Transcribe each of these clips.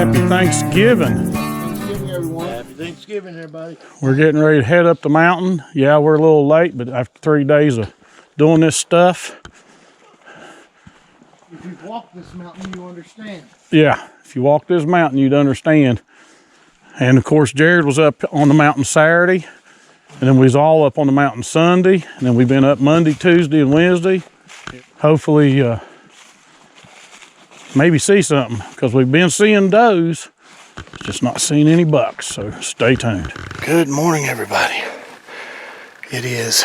Happy Thanksgiving. Thanksgiving, everyone. Happy Thanksgiving, everybody. We're getting ready to head up the mountain. Yeah, we're a little late, but after 3 days of doing this stuff, If you've walked this mountain, you understand. yeah, if you walk this mountain, you'd understand. And of course, Jared was up on the mountain Saturday, and then we was all up on the mountain Sunday, and then we've been up Monday, Tuesday, and Wednesday. Hopefully, maybe see something, because we've been seeing does, just not seeing any bucks, so stay tuned. Good morning, everybody. It is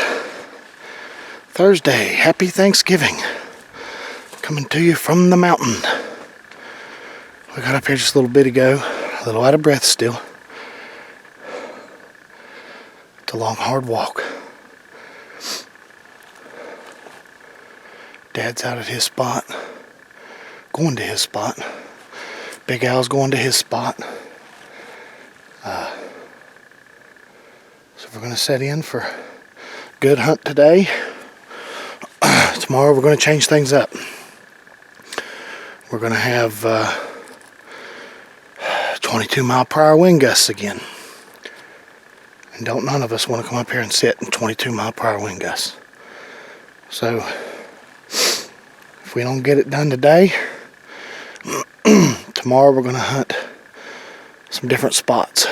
Thursday. Happy Thanksgiving. Coming to you from the mountain. We got up here just a little bit ago, a little out of breath still. It's a long, hard walk. Dad's out at his spot, going to his spot. Big Al's going to his spot. So we're going to set in for a good hunt today. Tomorrow we're going to change things up. We're going to have 22 mile per hour wind gusts again. And don't none of us want to come up here and sit in 22 mile per hour wind gusts. So if we don't get it done today, tomorrow we're going to hunt some different spots.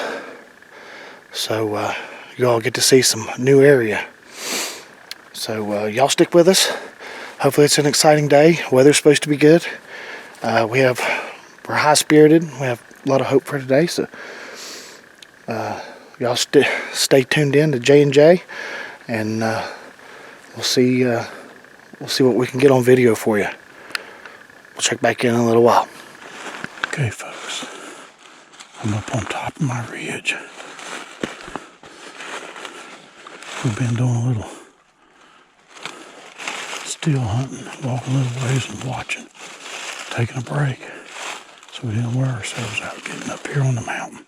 So you all get to see some new area. So y'all stick with us. Hopefully it's an exciting day. Weather's supposed to be good. We're high spirited. We have a lot of hope for today. So y'all stay tuned in to J&J, and we'll see what we can get on video for you. We'll check back in a little while. Okay, folks, I'm up on top of my ridge. We've been doing a little still hunting, walking a little ways and watching, taking a break, so we didn't wear ourselves out getting up here on the mountain.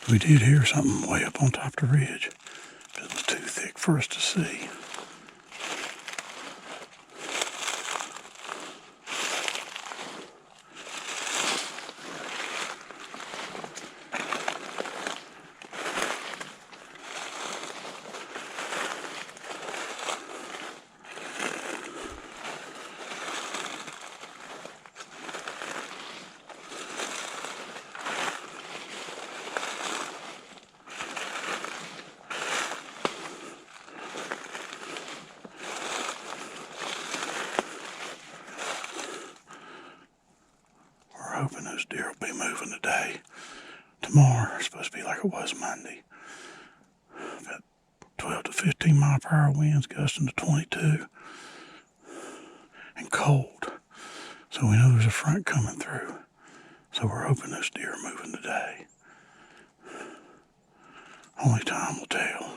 We did hear something way up on top of the ridge, but it was too thick for us to see. Hoping those deer will be moving today. Tomorrow it's supposed to be like it was Monday. About 12 to 15 mile per hour winds gusting to 22. And cold. So we know there's a front coming through. So we're hoping those deer are moving today. Only time will tell.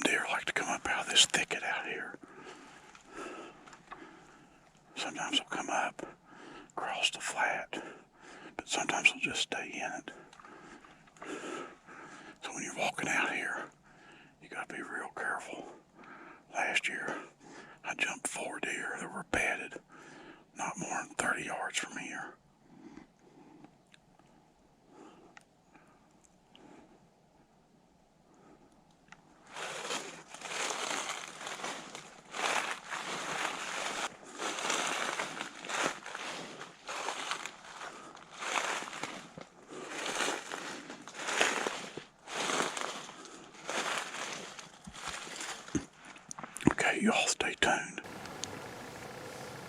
Deer like to come up out of this thicket out here. Sometimes they'll come up, cross the flat, but sometimes they'll just stay in it. So when you're walking out here, you gotta be real careful. Last year, I jumped 4 deer that were bedded, not more than 30 yards from here. Okay, y'all stay tuned.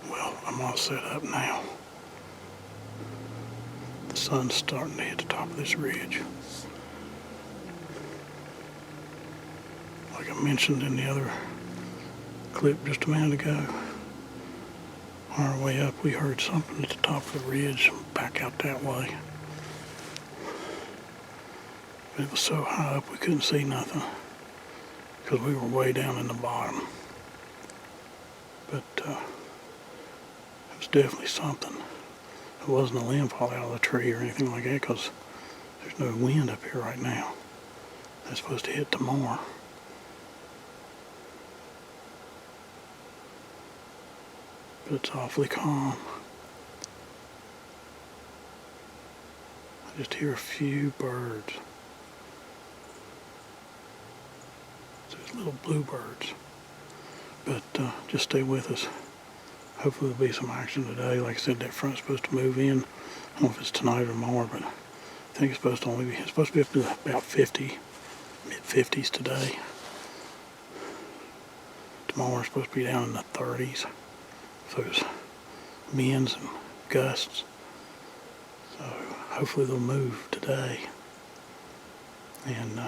Well, I'm all set up now. The sun's starting to hit the top of this ridge. Like I mentioned in the other clip just a minute ago, on our way up we heard something at the top of the ridge back out that way. But it was so high up we couldn't see nothing because we were way down in the bottom. But it was definitely something. it wasn't a limb fall out of the tree or anything like that, because there's no wind up here right now. That's supposed to hit tomorrow. But it's awfully calm. I just hear a few birds. There's little bluebirds. But just stay with us. Hopefully there'll be some action today. Like I said, that front's supposed to move in. I don't know if it's tonight or tomorrow, but I think it's supposed to be up to about 50, mid-50s today. Tomorrow it's supposed to be down in the 30s. So it's winds and gusts. So hopefully they'll move today. And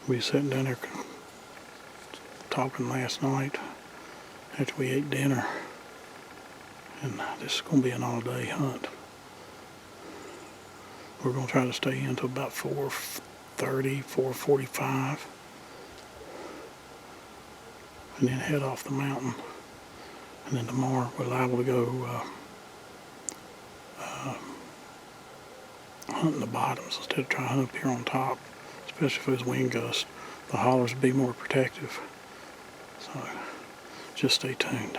we were sitting down there talking last night after we ate dinner, and this is going to be an all-day hunt. We're going to try to stay in until about 4:30, 4:45, and then head off the mountain. And then tomorrow we're liable to go hunting the bottoms instead of trying to hunt up here on top, especially if there's wind gusts. The hollers will be more protective. So just stay tuned.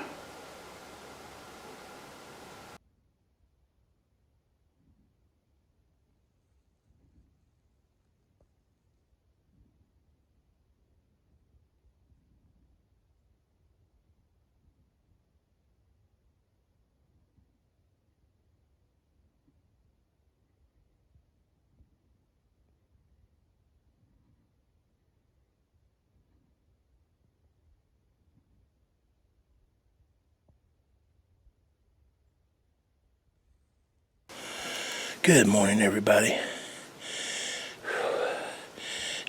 Good morning, everybody.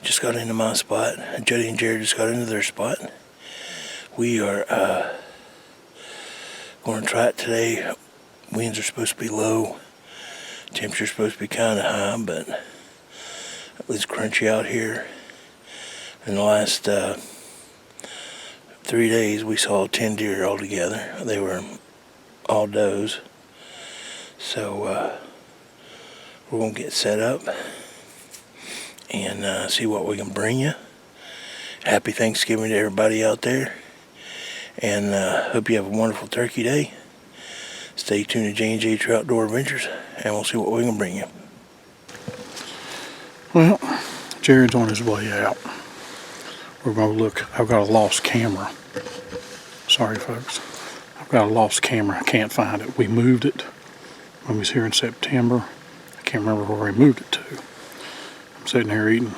Just got into my spot. Jody and Jared just got into their spot. We are going to try it today. Winds are supposed to be low. Temperature's supposed to be kind of high, but it was crunchy out here. In the last 3 days, we saw 10 deer altogether. They were all does. So we're going to get set up and see what we can bring you. Happy Thanksgiving to everybody out there. And hope you have a wonderful turkey day. Stay tuned to J&J True Outdoor Adventures, and we'll see what we can bring you. Well, Jared's on his way out. We're going to look. I've got a lost camera. Sorry, folks. I've got a lost camera. I can't find it. We moved it when we was here in September. I can't remember where we moved it to. I'm sitting here eating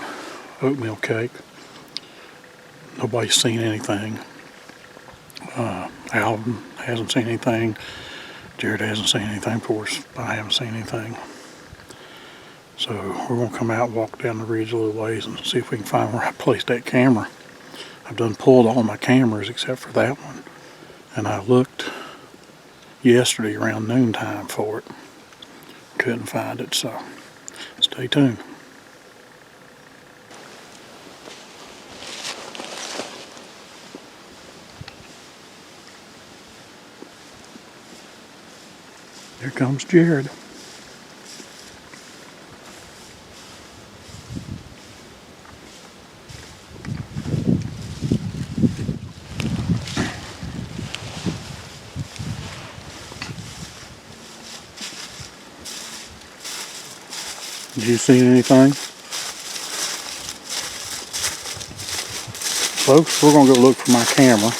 oatmeal cake. Nobody's seen anything. Alvin hasn't seen anything. Jared hasn't seen anything. Of course, I haven't seen anything. So we're going to come out, walk down the ridge a little ways, and see if we can find where I placed that camera. I've done pulled all my cameras except for that one. And I looked yesterday around noontime for it. Couldn't find it, so stay tuned. Here comes Jared. Did you see anything? Folks, we're going to go look for my camera.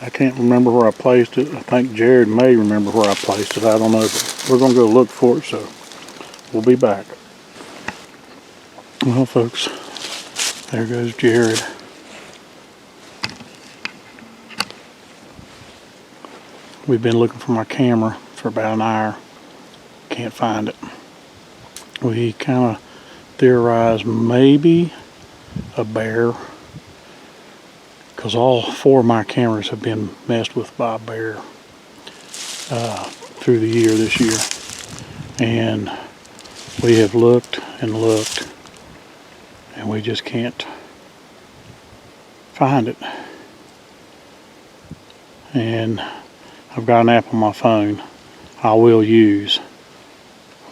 I can't remember where I placed it. I think Jared may remember where I placed it. I don't know, but we're going to go look for it, so we'll be back. Well, folks, there goes Jared. We've been looking for my camera for about an hour. Can't find it. We kind of theorized maybe a bear, because all 4 of my cameras have been messed with by a bear through the year this year. And we have looked and looked, and we just can't find it. And I've got an app on my phone I will use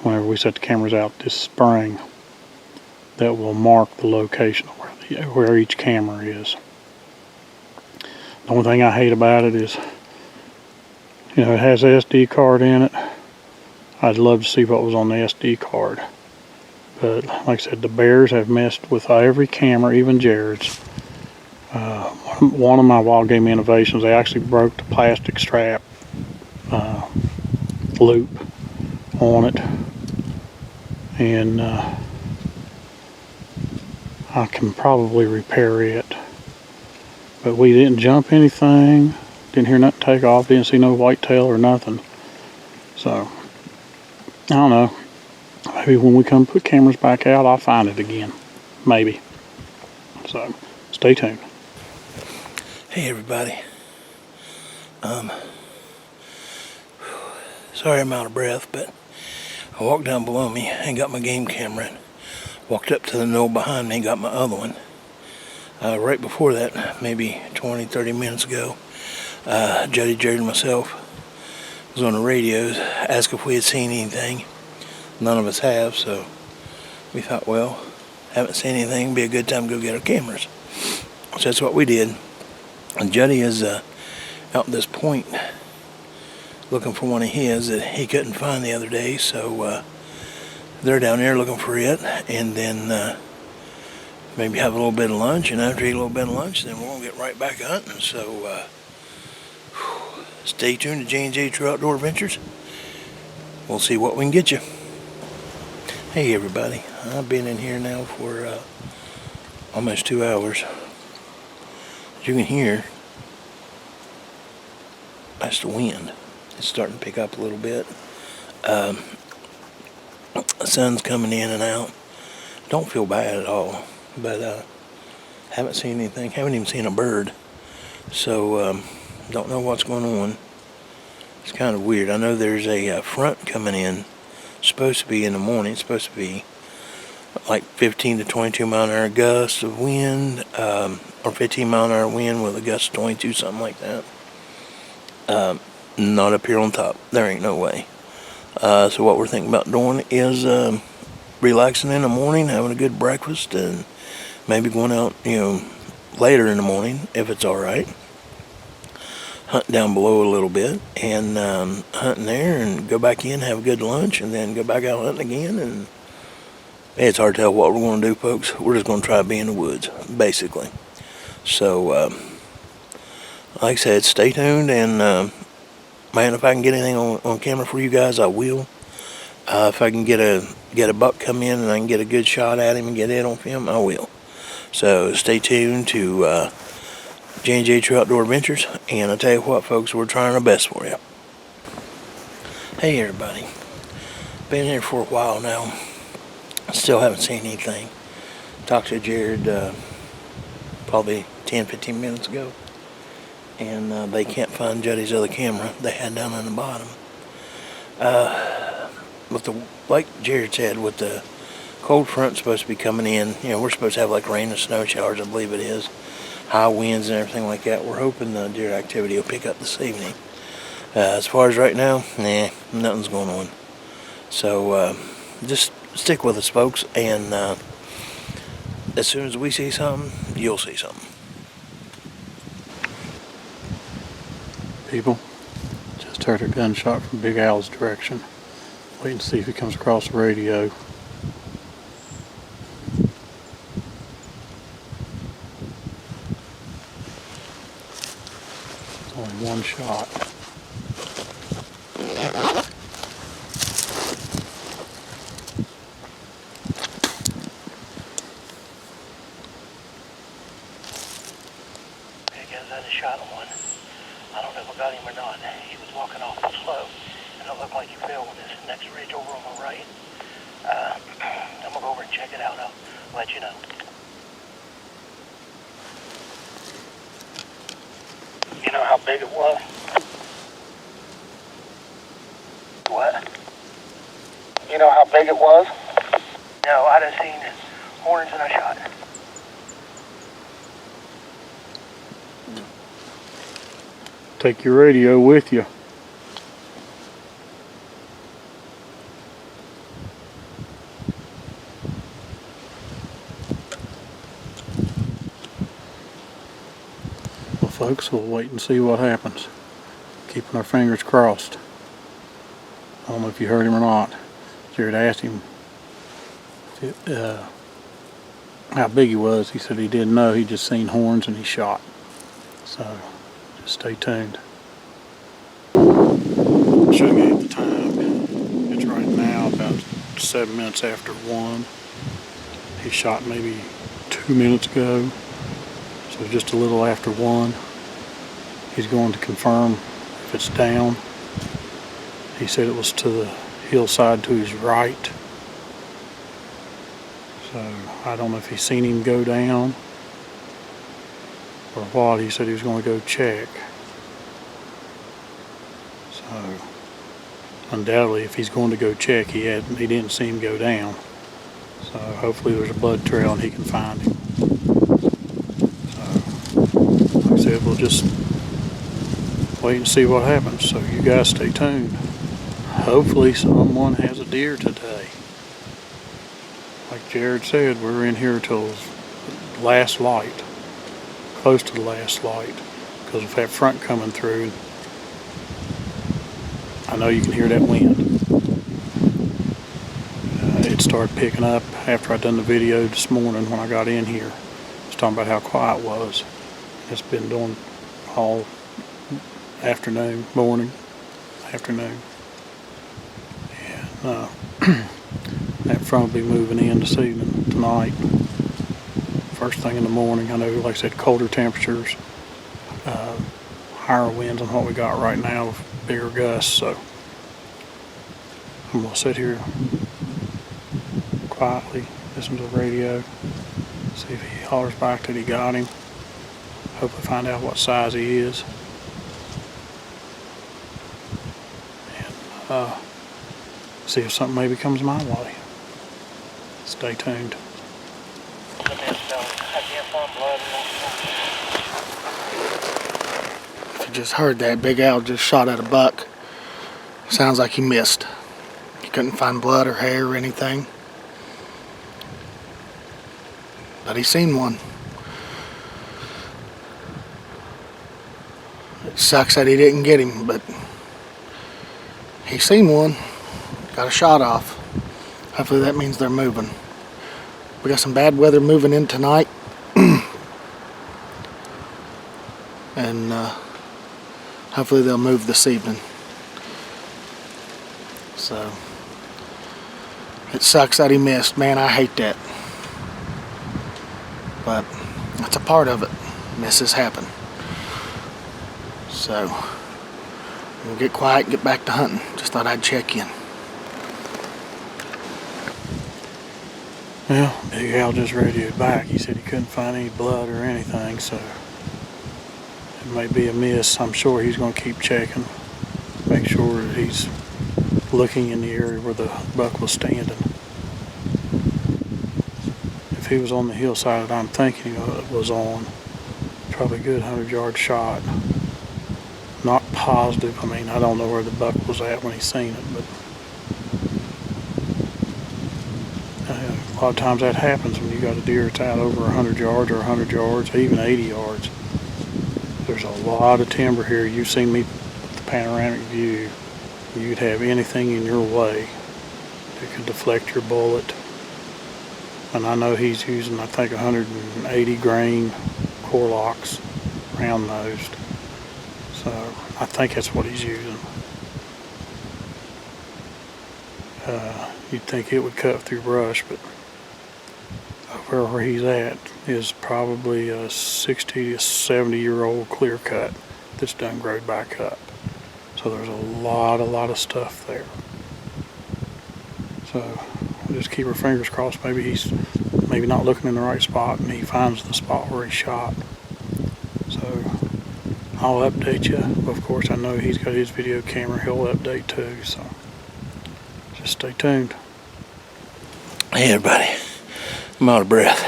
whenever we set the cameras out this spring that will mark the location of where each camera is. The only thing I hate about it is, you know, it has an SD card in it. I'd love to see what was on the SD card. But like I said, the bears have messed with every camera, even Jared's. One of my wild game innovations, they actually broke the plastic strap loop on it. And I can probably repair it. But we didn't jump anything, didn't hear nothing take off, didn't see no whitetail or nothing. So, I don't know. Maybe when we come put cameras back out, I'll find it again. Maybe. So, stay tuned. Hey everybody. Sorry I'm out of breath, but I walked down below me and got my game camera and walked up to the knoll behind me and got my other one. Right before that, maybe 20-30 minutes ago, Jody, Jared, and myself was on the radios, asked if we had seen anything. None of us have, so we thought, well, haven't seen anything, it'd be a good time to go get our cameras. So that's what we did. And Jody is out at this point looking for one of his that he couldn't find the other day, so they're down there looking for it, and then maybe have a little bit of lunch, and after eat a little bit of lunch, then we're going to get right back hunting. So stay tuned to J&J True Outdoor Adventures. We'll see what we can get you. Hey everybody, I've been in here now for almost 2 hours. As you can hear, that's the wind. It's starting to pick up a little bit. The sun's coming in and out. Don't feel bad at all, but haven't seen anything, haven't even seen a bird. So don't know what's going on. It's kind of weird. I know there's a front coming in. It's supposed to be in the morning. It's supposed to be like 15 to 22 mile an hour gusts of wind, or 15 mile an hour wind with a gust of 22, something like that. Not up here on top. There ain't no way. So what we're thinking about doing is relaxing in the morning, having a good breakfast, and maybe going out, later in the morning if it's all right. Hunt down below a little bit and hunting there, and go back in, have a good lunch, and then go back out hunting again. And it's hard to tell what we're going to do, folks. We're just going to try to be in the woods, basically. So, like I said, stay tuned, and man, if I can get anything on camera for you guys, I will. If I can get a buck come in and I can get a good shot at him and get it on film, I will. So stay tuned to J&J True Outdoor Adventures, and I tell you what, folks, we're trying our best for you. Hey everybody, been here for a while now. Still haven't seen anything. Talked to Jared probably 10-15 minutes ago, and they can't find Jody's other camera they had down on the bottom. Like Jared said, with the cold front supposed to be coming in, we're supposed to have like rain and snow showers, I believe it is, high winds and everything like that. We're hoping the deer activity will pick up this evening. As far as right now, nothing's going on. So just stick with us, folks, and as soon as we see something, you'll see something. People, just heard a gunshot from Big Al's direction. Wait and see if he comes across the radio. Only one shot. Hey guys, I just shot one. I don't know if I got him or not. He was walking awful slow, and it looked like he fell on this next ridge over on my right. I'm gonna go over and check it out. I'll let you know. You know how big it was? What? You know how big it was? No, I just seen his horns and I shot. Take your radio with you. folks. We'll wait and see what happens. Keeping our fingers crossed. I don't know if you heard him or not. Jared asked him how big he was. He said he didn't know. He just seen horns and he shot. So just stay tuned. Show you the time. It's right now about 7 minutes after 1. He shot maybe 2 minutes ago. So just a little after 1. He's going to confirm if it's down. He said it was to the hillside to his right. So I don't know if he's seen him go down or what. He said he was going to go check. So undoubtedly if he's going to go check, he didn't see him go down. So hopefully there's a blood trail and he can find him. So like I said, we'll just wait and see what happens. So you guys stay tuned. Hopefully someone has a deer today. Like Jared said, we're in here till last light, close to the last light, because of that front coming through. I know you can hear that wind. It started picking up after I done the video this morning when I got in here. I was talking about how quiet it was. It's been doing all afternoon, morning, afternoon. And that front will be moving in this evening, tonight. First thing in the morning. I know, like I said, colder temperatures, higher winds than what we got right now with bigger gusts. So I'm going to sit here quietly, listen to the radio, see if he hollers back that he got him. Hopefully find out what size he is. And see if something maybe comes my way. Stay tuned. If you just heard that, Big Al just shot at a buck. Sounds like he missed. He couldn't find blood or hair or anything. But he seen one. It sucks that he didn't get him, but he seen one. Got a shot off. Hopefully that means they're moving. We got some bad weather moving in tonight. And hopefully they'll move this evening. So it sucks that he missed. Man, I hate that. But that's a part of it. Misses happen. So we'll get quiet and get back to hunting. Just thought I'd check in. Well, Big Al just radioed back. He said he couldn't find any blood or anything, so it may be a miss. I'm sure he's going to keep checking, make sure that he's looking in the area where the buck was standing. If he was on the hillside that I'm thinking it was on, probably a good 100-yard shot. Not positive. I mean, I don't know where the buck was at when he seen it, but a lot of times that happens when you got a deer that's out over 100 yards or 100 yards, even 80 yards. There's a lot of timber here. You've seen me with the panoramic view. You'd have anything in your way that could deflect your bullet. And I know he's using, I think, 180 grain core locks, round nosed. So I think that's what he's using. You'd think it would cut through brush, but where he's at is probably a 60 to 70-year-old clear cut that's done growed back up. So there's a lot of stuff there. So we'll just keep our fingers crossed. Maybe he's not looking in the right spot and he finds the spot where he shot. So I'll update you. Of course, I know he's got his video camera. He'll update too. So just stay tuned. Hey everybody, I'm out of breath.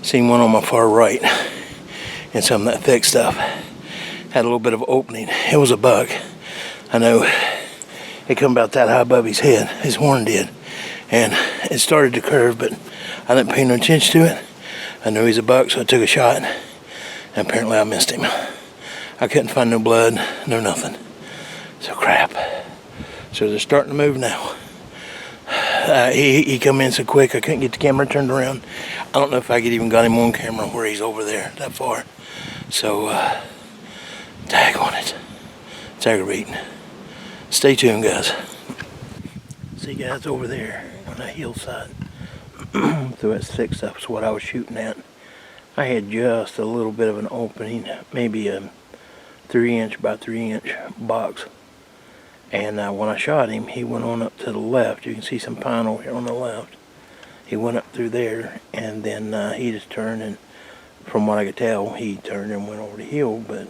Seen one on my far right and some of that thick stuff had a little bit of opening. It was a buck. I know it come about that high above his head, his horn did, and it started to curve, but I didn't pay no attention to it. I knew he's a buck, so I took a shot, And apparently I missed him. I couldn't find no blood, no nothing. So crap. So they're starting to move now. He come in so quick I couldn't get the camera turned around. I don't know if I could even got him on camera where he's over there that far. So tag on it. It's aggravating. Stay tuned, guys. See, guys, over there on that hillside. So that's thick stuff is what I was shooting at. I had just a little bit of an opening, maybe a 3-inch by 3-inch box. And when I shot him, he went on up to the left. You can see some pine over here on the left. He went up through there, and then he just turned, and from what I could tell, he turned and went over the hill. But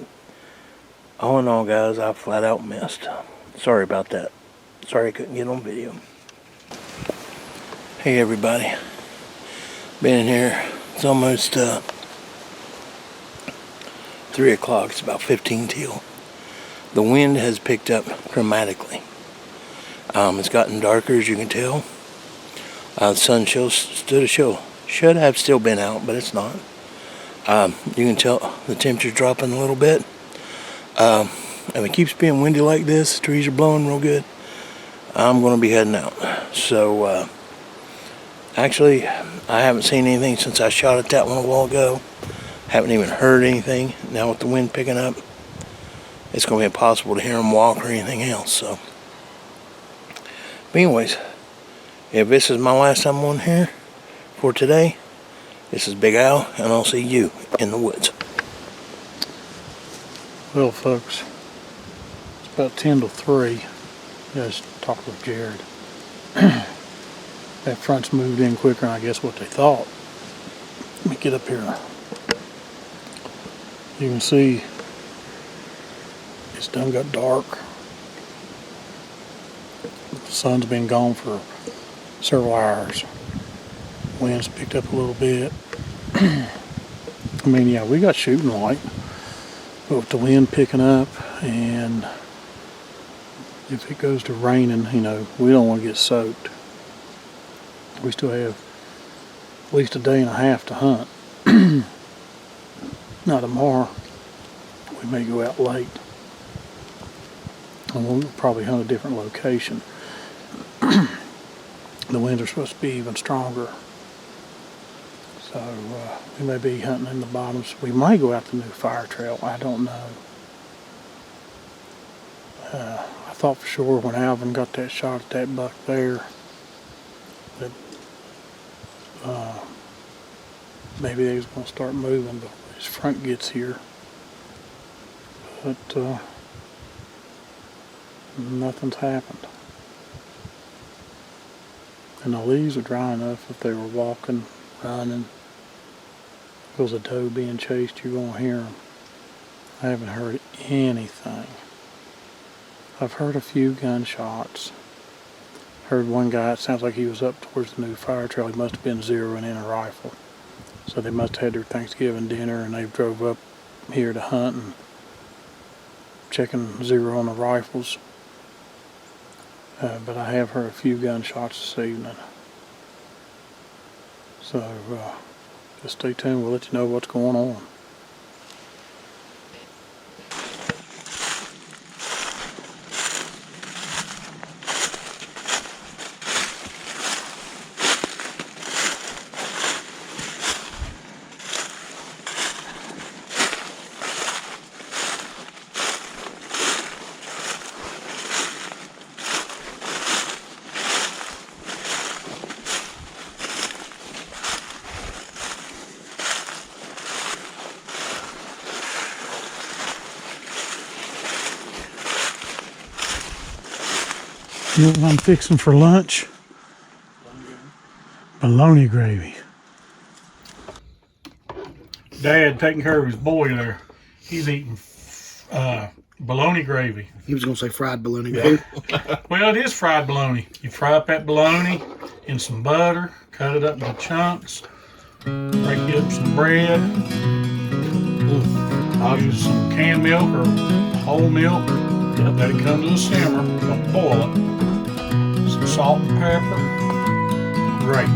all in all, guys, I flat out missed. Sorry about that. Sorry I couldn't get on video. Hey, everybody. Been in here. It's almost 3 o'clock. It's about 15 till. The wind has picked up dramatically. It's gotten darker, as you can tell. The sun should have still been out, but it's not. You can tell the temperature's dropping a little bit. If it keeps being windy like this, the trees are blowing real good, I'm going to be heading out. So, actually, I haven't seen anything since I shot at that one a while ago. Haven't even heard anything. Now with the wind picking up, it's going to be impossible to hear them walk or anything else. So, but anyways, if this is my last time on here for today, this is Big Al, and I'll see you in the woods. Well, folks, it's about 10 to 3. Just talked with Jared. That front's moved in quicker than I guess what they thought. Let me get up here. You can see it's done got dark. The sun's been gone for several hours. Wind's picked up a little bit. I mean, yeah, we got shooting light, but with the wind picking up, and if it goes to raining, you know, we don't want to get soaked. We still have at least a day and a half to hunt. Now tomorrow, we may go out late, and we'll probably hunt a different location. The winds are supposed to be even stronger. So we may be hunting in the bottoms. We may go out the new fire trail. I don't know. I thought for sure when Alvin got that shot at that buck there that maybe they was going to start moving before his front gets here. But nothing's happened. And the leaves are dry enough if they were walking, running. If it was a doe being chased, you're going to hear them. I haven't heard anything. I've heard a few gunshots. Heard one guy, it sounds like he was up towards the new fire trail. He must have been zeroing in a rifle. So they must have had their Thanksgiving dinner and they drove up here to hunt and checking zero on the rifles. But I have heard a few gunshots this evening. So just stay tuned. We'll let you know what's going on. You know what I'm fixing for lunch? Bologna gravy. Dad taking care of his boy there. He's eating bologna gravy. He was going to say fried bologna gravy. Well, it is fried bologna. You fry up that bologna in some butter, cut it up into chunks, break it up some bread. I'll use some canned milk or whole milk. Let it come to a simmer. Don't boil it. Some salt and pepper. Great.